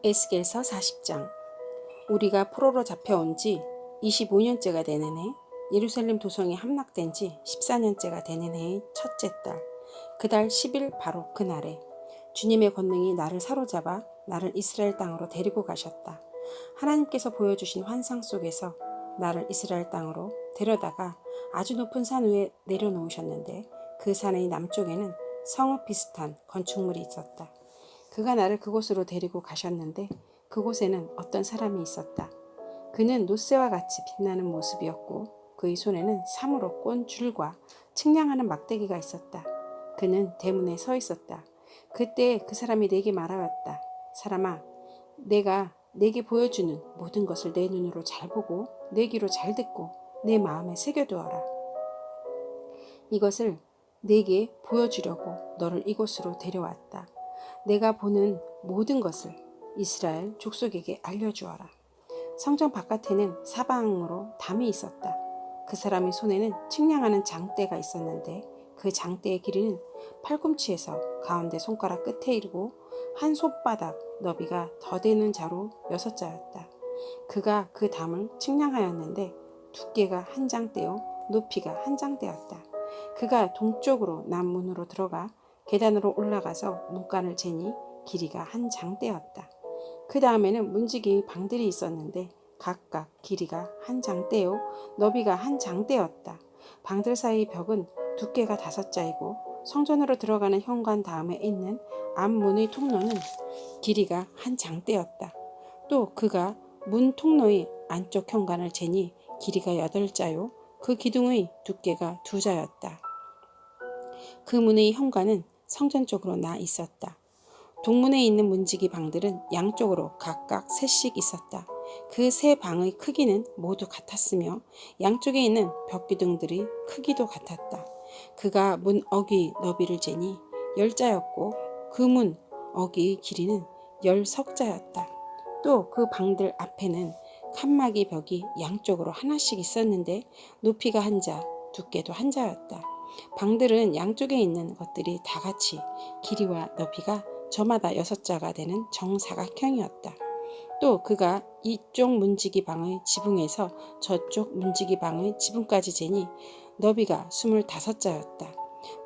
에스겔서 40장. 우리가 포로로 잡혀온 지 25년째가 되는 해, 예루살렘 도성이 함락된 지 14년째가 되는 해의 첫째 달, 그달 10일 바로 그날에 주님의 권능이 나를 사로잡아 나를 이스라엘 땅으로 데리고 가셨다. 하나님께서 보여주신 환상 속에서 나를 이스라엘 땅으로 데려다가 아주 높은 산 위에 내려놓으셨는데, 그 산의 남쪽에는 성읍 비슷한 건축물이 있었다. 그가 나를 그곳으로 데리고 가셨는데, 그곳에는 어떤 사람이 있었다. 그는 노새와 같이 빛나는 모습이었고, 그의 손에는 사무로 꼰 줄과 측량하는 막대기가 있었다. 그는 대문에 서 있었다. 그때 그 사람이 내게 말하였다. 사람아, 내가 내게 보여주는 모든 것을 내 눈으로 잘 보고 내 귀로 잘 듣고 내 마음에 새겨두어라. 이것을 내게 보여주려고 너를 이곳으로 데려왔다. 내가 보는 모든 것을 이스라엘 족속에게 알려주어라. 성전 바깥에는 사방으로 담이 있었다. 그 사람의 손에는 측량하는 장대가 있었는데, 그 장대의 길이는 팔꿈치에서 가운데 손가락 끝에 이르고 한 손바닥 너비가 더 되는 자로 6자였다. 그가 그 담을 측량하였는데 두께가 한 장대요 높이가 한 장대였다. 그가 동쪽으로 남문으로 들어가 계단으로 올라가서 문간을 재니 길이가 한 장대였다. 그 다음에는 문지기 방들이 있었는데 각각 길이가 한 장대요 너비가 한 장대였다. 방들 사이 벽은 두께가 5자이고 성전으로 들어가는 현관 다음에 있는 앞문의 통로는 길이가 한 장대였다. 또 그가 문 통로의 안쪽 현관을 재니 길이가 8자요 그 기둥의 두께가 2자였다. 그 문의 현관은 성전 쪽으로 나 있었다. 동문에 있는 문지기 방들은 양쪽으로 각각 3씩 있었다. 그 3방의 크기는 모두 같았으며 양쪽에 있는 벽기둥들의 크기도 같았다. 그가 문 어귀 너비를 재니 10자였고 그 문 어귀의 길이는 10석자였다. 또 그 방들 앞에는 칸막이 벽이 양쪽으로 하나씩 있었는데 높이가 1자, 두께도 1자였다. 방들은 양쪽에 있는 것들이 다 같이 길이와 너비가 저마다 6자가 되는 정사각형이었다. 또 그가 이쪽 문지기 방의 지붕에서 저쪽 문지기 방의 지붕까지 재니 너비가 25자였다.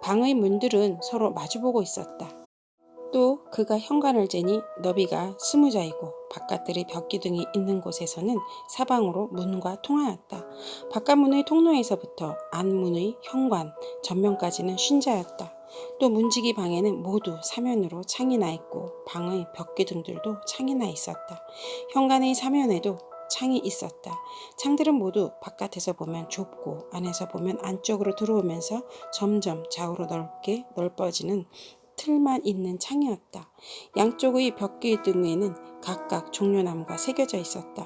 방의 문들은 서로 마주보고 있었다. 또 그가 현관을 재니 너비가 20자이고 바깥들의 벽기둥이 있는 곳에서는 사방으로 문과 통하였다. 바깥문의 통로에서부터 안문의 현관 전면까지는 50자였다. 또 문지기 방에는 모두 사면으로 창이 나 있고 방의 벽기둥들도 창이 나 있었다. 현관의 사면에도 창이 있었다. 창들은 모두 바깥에서 보면 좁고 안에서 보면 안쪽으로 들어오면서 점점 좌우로 넓게 넓어지는 틀만 있는 창이었다. 양쪽의 벽기둥에는 각각 종려나무가 새겨져 있었다.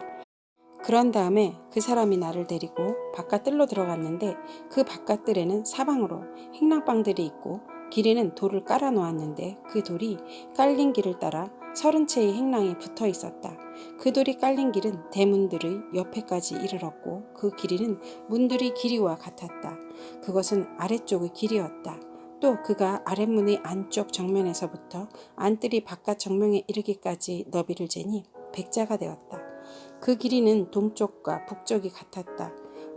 그런 다음에 그 사람이 나를 데리고 바깥뜰로 들어갔는데, 그 바깥뜰에는 사방으로 행랑방들이 있고 길에는 돌을 깔아 놓았는데 그 돌이 깔린 길을 따라 30채의 행랑이 붙어 있었다. 그 돌이 깔린 길은 대문들의 옆에까지 이르렀고 그 길이는 문들의 길이와 같았다. 그것은 아래쪽의 길이었다. 또 그가 아랫문의 안쪽 정면에서부터 안뜰이 바깥 정면에 이르기까지 너비를 재니 100자가 되었다. 그 길이는 동쪽과 북쪽이 같았다.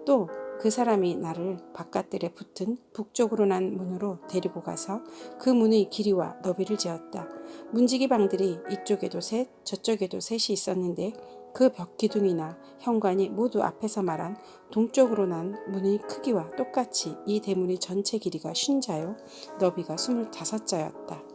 또 그 사람이 나를 바깥뜰에 붙은 북쪽으로 난 문으로 데리고 가서 그 문의 길이와 너비를 재었다. 문지기 방들이 이쪽에도 셋 저쪽에도 셋이 있었는데 그 벽기둥이나 현관이 모두 앞에서 말한 동쪽으로 난 문의 크기와 똑같이 이 대문의 전체 길이가 50자요 너비가 25자였다.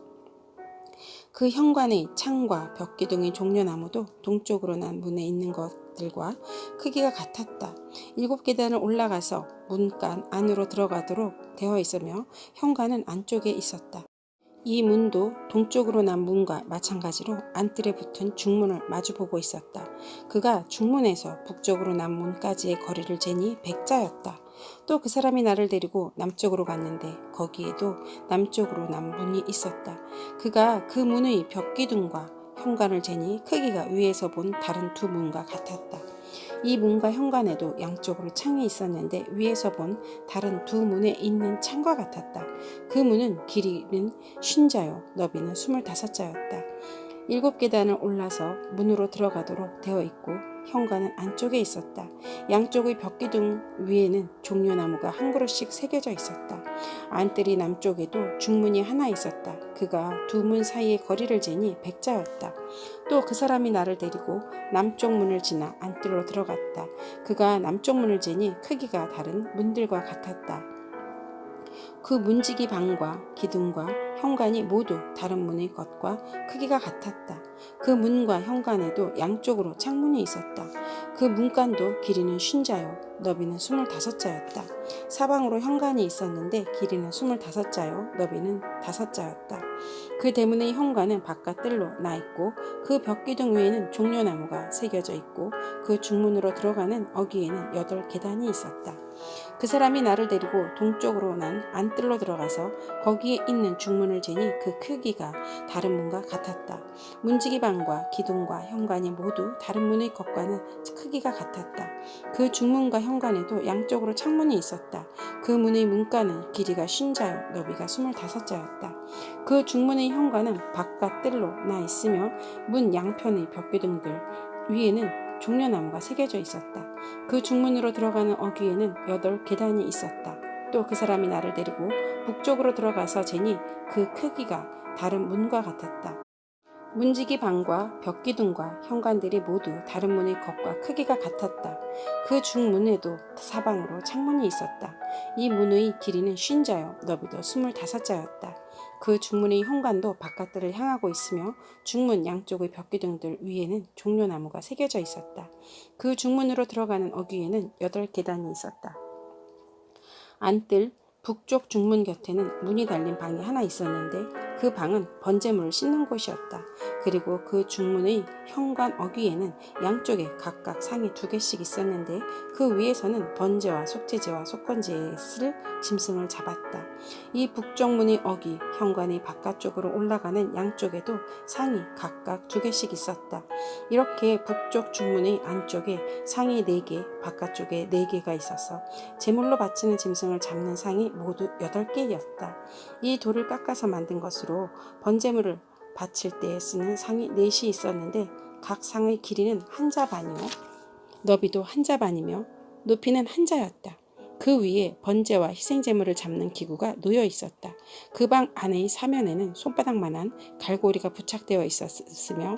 그 현관의 창과 벽기둥의 종려나무도 동쪽으로 난 문에 있는 것들과 크기가 같았다. 7계단을 올라가서 문간 안으로 들어가도록 되어 있으며 현관은 안쪽에 있었다. 이 문도 동쪽으로 난 문과 마찬가지로 안뜰에 붙은 중문을 마주보고 있었다. 그가 중문에서 북쪽으로 난 문까지의 거리를 재니 100자였다. 또 그 사람이 나를 데리고 남쪽으로 갔는데 거기에도 남쪽으로 난 문이 있었다. 그가 그 문의 벽기둥과 현관을 재니 크기가 위에서 본 다른 2문과 같았다. 이 문과 현관에도 양쪽으로 창이 있었는데 위에서 본 다른 2문에 있는 창과 같았다. 그 문은 길이는 50자요 너비는 25자였다. 7계단을 올라서 문으로 들어가도록 되어 있고 현관은 안쪽에 있었다. 양쪽의 벽기둥 위에는 종려나무가 한 그루씩 새겨져 있었다. 안뜰이 남쪽에도 중문이 하나 있었다. 그가 두 문 사이의 거리를 재니 100자였다. 또 그 사람이 나를 데리고 남쪽 문을 지나 안뜰로 들어갔다. 그가 남쪽 문을 재니 크기가 다른 문들과 같았다. 그 문지기 방과 기둥과 현관이 모두 다른 문의 것과 크기가 같았다. 그 문과 현관에도 양쪽으로 창문이 있었다. 그 문간도 길이는 50자요 너비는 25자였다. 사방으로 현관이 있었는데 길이는 25자요 너비는 5자였다. 그 대문의 현관은 바깥 뜰로 나 있고 그 벽기둥 위에는 종려나무가 새겨져 있고 그 중문으로 들어가는 어귀에는 8계단이 있었다. 그 사람이 나를 데리고 동쪽으로 난 안뜰로 들어가서 거기에 있는 중문을 재니 그 크기가 다른 문과 같았다. 문지기 방과 기둥과 현관이 모두 다른 문의 것과는 크기가 같았다. 그 중문과 현관에도 양쪽으로 창문이 있었다. 그 문의 문가는 길이가 50자요 너비가 25자였다. 그 중문의 현관은 바깥 뜰로 나 있으며 문 양편의 벽기둥들 위에는 종려나무가 새겨져 있었다. 그 중문으로 들어가는 어귀에는 8계단이 있었다. 또 그 사람이 나를 데리고 북쪽으로 들어가서 재니 그 크기가 다른 문과 같았다. 문지기 방과 벽기둥과 현관들이 모두 다른 문의 것과 크기가 같았다. 그 중문에도 사방으로 창문이 있었다. 이 문의 길이는 50자요 너비도 25자였다. 그 중문의 현관도 바깥들을 향하고 있으며 중문 양쪽의 벽기둥들 위에는 종려나무가 새겨져 있었다. 그 중문으로 들어가는 어귀에는 8계단이 있었다. 안뜰 북쪽 중문 곁에는 문이 달린 방이 하나 있었는데 그 방은 번제물을 씻는 곳이었다. 그리고 그 중문의 현관 어귀에는 양쪽에 각각 상이 2개씩 있었는데 그 위에서는 번제와 속죄제와 속건제에 쓸 짐승을 잡았다. 이 북쪽 문의 어귀 현관의 바깥쪽으로 올라가는 양쪽에도 상이 각각 2개씩 있었다. 이렇게 북쪽 중문의 안쪽에 상이 4개, 바깥쪽에 4개가 있어서 제물로 바치는 짐승을 잡는 상이 모두 8개였다. 이 돌을 깎아서 만든 것으로 번제물을 바칠 때에 쓰는 상이 4이 있었는데 각 상의 길이는 1자 반이요 너비도 1자 반이며 높이는 1자였다. 그 위에 번제와 희생제물을 잡는 기구가 놓여 있었다. 그 방 안의 사면에는 손바닥만한 갈고리가 부착되어 있었으며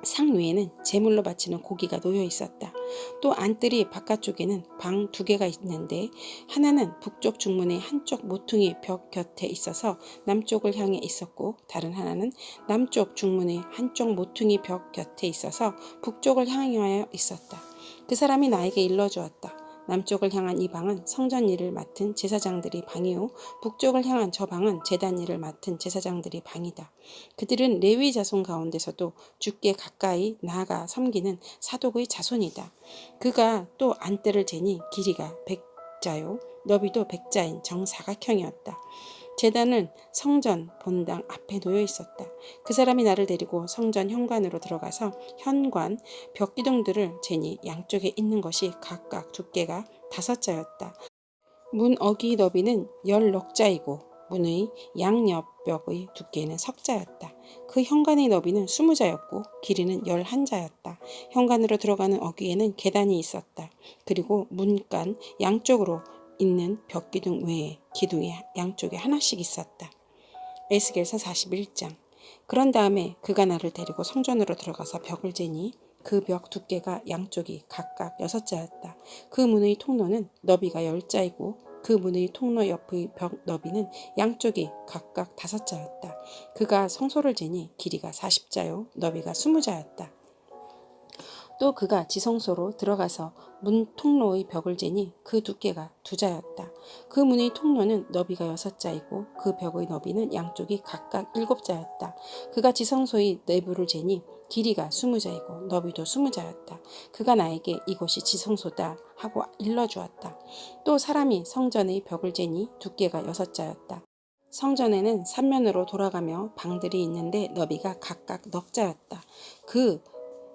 상 위에는 제물로 바치는 고기가 놓여 있었다. 또 안뜰이 바깥쪽에는 방 2개가 있는데 하나는 북쪽 중문의 한쪽 모퉁이 벽 곁에 있어서 남쪽을 향해 있었고 다른 하나는 남쪽 중문의 한쪽 모퉁이 벽 곁에 있어서 북쪽을 향하여 있었다. 그 사람이 나에게 일러주었다. 남쪽을 향한 이 방은 성전 일을 맡은 제사장들이 방이요 북쪽을 향한 저 방은 제단 일을 맡은 제사장들이 방이다. 그들은 레위 자손 가운데서도 주께 가까이 나아가 섬기는 사독의 자손이다. 그가 또 안뜰을 재니 길이가 100자요 너비도 100자인 정사각형이었다. 제단은 성전 본당 앞에 놓여 있었다. 그 사람이 나를 데리고 성전 현관으로 들어가서 현관 벽기둥들을 재니 양쪽에 있는 것이 각각 두께가 5자였다. 문 어귀 너비는 16자이고 문의 양옆벽의 두께는 석자였다. 그 현관의 너비는 20자였고 길이는 11자였다. 현관으로 들어가는 어귀에는 계단이 있었다. 그리고 문간 양쪽으로 있는 벽기둥 외에 기둥이 양쪽에 하나씩 있었다. 에스겔서 41장. 그런 다음에 그가 나를 데리고 성전으로 들어가서 벽을 재니 그 벽 두께가 양쪽이 각각 6자였다. 그 문의 통로는 너비가 10자이고 그 문의 통로 옆의 벽 너비는 양쪽이 각각 5자였다. 그가 성소를 재니 길이가 40자요 너비가 20자였다. 또 그가 지성소로 들어가서 문 통로의 벽을 재니 그 두께가 2자였다. 그 문의 통로는 너비가 6자이고 그 벽의 너비는 양쪽이 각각 7자였다. 그가 지성소의 내부를 재니 길이가 20자이고 너비도 20자였다. 그가 나에게 이곳이 지성소다 하고 일러주었다. 또 사람이 성전의 벽을 재니 두께가 6자였다. 성전에는 3면으로 돌아가며 방들이 있는데 너비가 각각 넉자였다. 그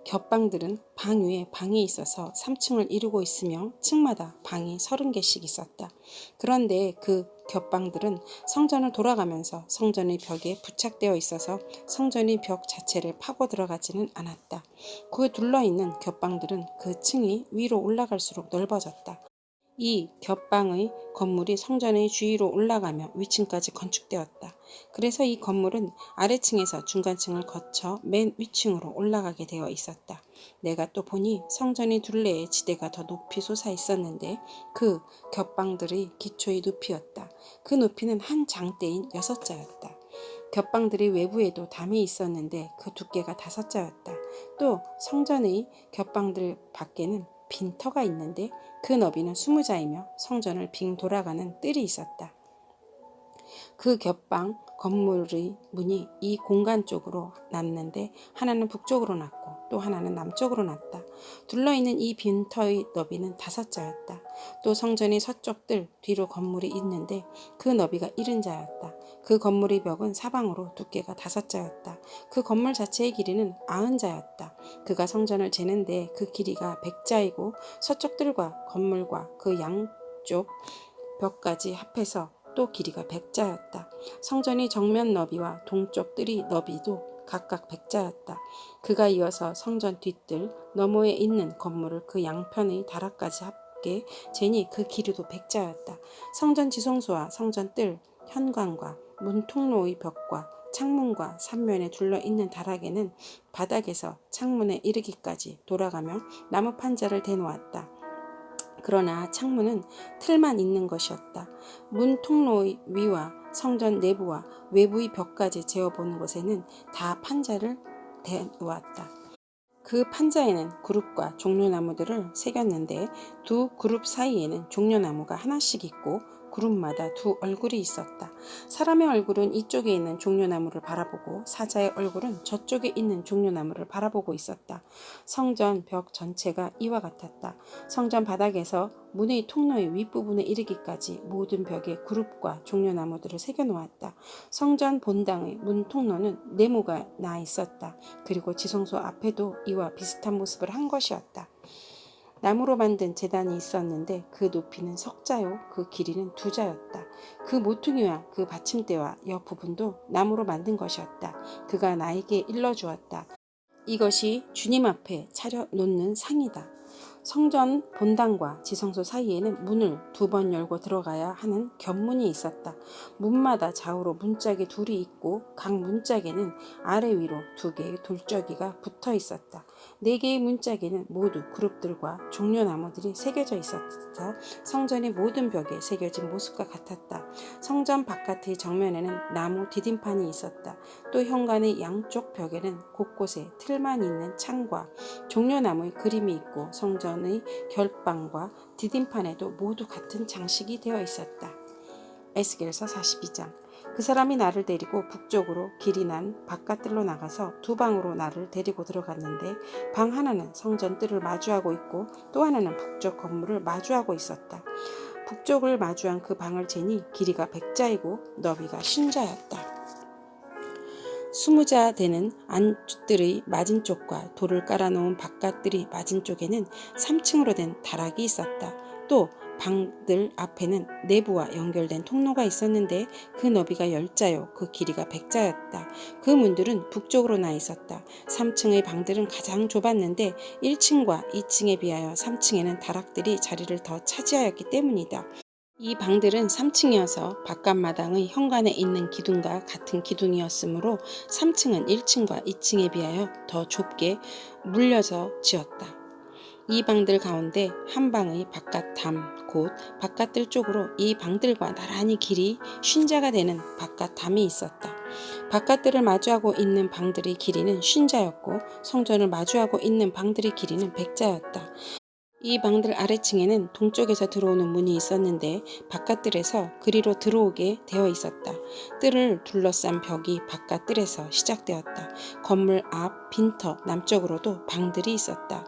겹방들은 방 위에 방이 있어서 3층을 이루고 있으며 층마다 방이 30개씩 있었다. 그런데 그 겹방들은 성전을 돌아가면서 성전의 벽에 부착되어 있어서 성전의 벽 자체를 파고 들어가지는 않았다. 그 둘러있는 겹방들은 그 층이 위로 올라갈수록 넓어졌다. 이 겹방의 건물이 성전의 주위로 올라가며 위층까지 건축되었다. 그래서 이 건물은 아래층에서 중간층을 거쳐 맨 위층으로 올라가게 되어 있었다. 내가 또 보니 성전의 둘레에 지대가 더 높이 솟아 있었는데 그 겹방들의 기초의 높이였다. 그 높이는 한 장대인 6자였다. 겹방들의 외부에도 담이 있었는데 그 두께가 5자였다. 또 성전의 겹방들 밖에는 빈터가 있는데 그 너비는 20자이며 성전을 빙 돌아가는 뜰이 있었다. 그 겹방 건물의 문이 이 공간 쪽으로 났는데 하나는 북쪽으로 났고 또 하나는 남쪽으로 났다. 둘러있는 이 빈터의 너비는 5자였다. 또 성전의 서쪽 뜰 뒤로 건물이 있는데 그 너비가 70자였다. 그 건물의 벽은 사방으로 두께가 5자였다. 그 건물 자체의 길이는 90자였다. 그가 성전을 재는데 그 길이가 100자이고 서쪽 뜰과 건물과 그 양쪽 벽까지 합해서 또 길이가 100자였다. 성전이 정면 너비와 동쪽 뜰이 너비도 각각 100자였다. 그가 이어서 성전 뒷뜰 너머에 있는 건물을 그 양편의 다락까지 합계 재니 그 길이도 100자였다. 성전 지성소와 성전 뜰 현관과 문 통로의 벽과 창문과 삼면에 둘러있는 다락에는 바닥에서 창문에 이르기까지 돌아가며 나무 판자를 대놓았다. 그러나 창문은 틀만 있는 것이었다. 문 통로의 위와 성전 내부와 외부의 벽까지 재어보는 곳에는 다 판자를 대놓았다. 그 판자에는 그룹과 종려나무들을 새겼는데 두 그룹 사이에는 종려나무가 하나씩 있고 그룹마다 두 얼굴이 있었다. 사람의 얼굴은 이쪽에 있는 종려나무를 바라보고 사자의 얼굴은 저쪽에 있는 종려나무를 바라보고 있었다. 성전 벽 전체가 이와 같았다. 성전 바닥에서 문의 통로의 윗부분에 이르기까지 모든 벽에 그룹과 종려나무들을 새겨놓았다. 성전 본당의 문 통로는 네모가 나 있었다. 그리고 지성소 앞에도 이와 비슷한 모습을 한 것이었다. 나무로 만든 제단이 있었는데 그 높이는 10자요 그 길이는 2자였다. 그 모퉁이와 그 받침대와 옆 부분도 나무로 만든 것이었다. 그가 나에게 일러주었다. 이것이 주님 앞에 차려 놓는 상이다. 성전 본당과 지성소 사이에는 문을 2번 열고 들어가야 하는 겹문이 있었다. 문마다 좌우로 문짝이 2이 있고 각 문짝에는 아래 위로 2개의 돌적이가 붙어 있었다. 4개의 문짝에는 모두 그룹들과 종려나무들이 새겨져 있었어 성전의 모든 벽에 새겨진 모습과 같았다. 성전 바깥의 정면에는 나무 디딤판이 있었다. 또 현관의 양쪽 벽에는 곳곳에 틀만 있는 창과 종려나무의 그림이 있고 성전의 결방과 디딤판에도 모두 같은 장식이 되어 있었다. 에스겔서 42장. 그 사람이 나를 데리고 북쪽으로 길이 난 바깥뜰로 나가서 2방으로 나를 데리고 들어갔는데 방 하나는 성전 뜰을 마주하고 있고 또 하나는 북쪽 건물을 마주하고 있었다. 북쪽을 마주한 그 방을 재니 길이가 100자이고 너비가 50자였다. 20자 되는 안뜰의 맞은쪽과 돌을 깔아놓은 바깥뜰의 맞은쪽에는 3층으로 된 다락이 있었다. 또 방들 앞에는 내부와 연결된 통로가 있었는데 그 너비가 10자요 그 길이가 100자였다. 그 문들은 북쪽으로 나 있었다. 3층의 방들은 가장 좁았는데 1층과 2층에 비하여 3층에는 다락들이 자리를 더 차지하였기 때문이다. 이 방들은 3층이어서 바깥마당의 현관에 있는 기둥과 같은 기둥이었으므로 3층은 1층과 2층에 비하여 더 좁게 물려져 지었다. 이 방들 가운데 한 방의 바깥담 곧 바깥뜰 쪽으로 이 방들과 나란히 길이 50자가 되는 바깥담이 있었다. 바깥뜰을 마주하고 있는 방들의 길이는 50자였고 성전을 마주하고 있는 방들의 길이는 100자였다. 이 방들 아래층에는 동쪽에서 들어오는 문이 있었는데 바깥뜰에서 그리로 들어오게 되어 있었다. 뜰을 둘러싼 벽이 바깥뜰에서 시작되었다. 건물 앞 빈터 남쪽으로도 방들이 있었다.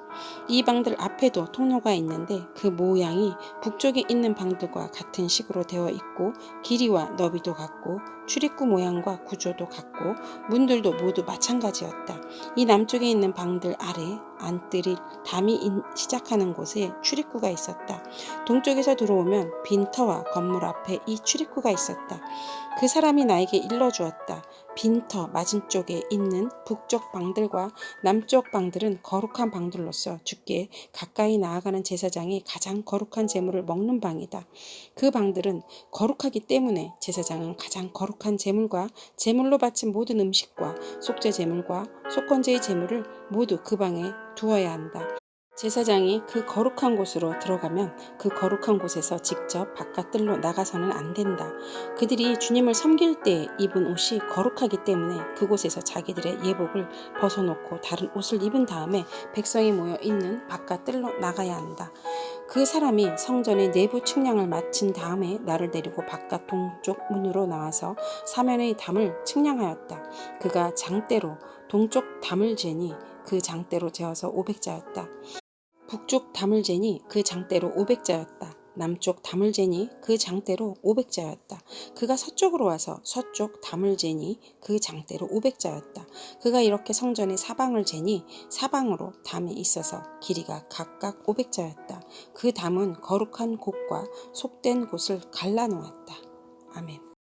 이 방들 앞에도 통로가 있는데 그 모양이 북쪽에 있는 방들과 같은 식으로 되어 있고 길이와 너비도 같고 출입구 모양과 구조도 같고 문들도 모두 마찬가지였다. 이 남쪽에 있는 방들 아래 안뜰이 담이 시작하는 곳에 출입구가 있었다. 동쪽에서 들어오면 빈터와 건물 앞에 이 출입구가 있었다. 그 사람이 나에게 일러주었다. 빈터 맞은쪽에 있는 북쪽 방들과 남쪽 방들은 거룩한 방들로서 주께 가까이 나아가는 제사장이 가장 거룩한 제물을 먹는 방이다. 그 방들은 거룩하기 때문에 제사장은 가장 거룩한 제물과 제물로 바친 모든 음식과 속죄 제물과 속건제의 제물을 모두 그 방에 두어야 한다. 제사장이 그 거룩한 곳으로 들어가면 그 거룩한 곳에서 직접 바깥들로 나가서는 안 된다. 그들이 주님을 섬길 때 입은 옷이 거룩하기 때문에 그곳에서 자기들의 예복을 벗어놓고 다른 옷을 입은 다음에 백성이 모여 있는 바깥들로 나가야 한다. 그 사람이 성전의 내부 측량을 마친 다음에 나를 데리고 바깥 동쪽 문으로 나와서 사면의 담을 측량하였다. 그가 장대로 동쪽 담을 재니 그 장대로 재어서 500자였다. 북쪽 담을 재니 그 장대로 500자였다. 남쪽 담을 재니 그 장대로 500자였다. 그가 서쪽으로 와서 서쪽 담을 재니 그 장대로 500자였다. 그가 이렇게 성전의 사방을 재니 사방으로 담이 있어서 길이가 각각 500자였다. 그 담은 거룩한 곳과 속된 곳을 갈라놓았다. 아멘.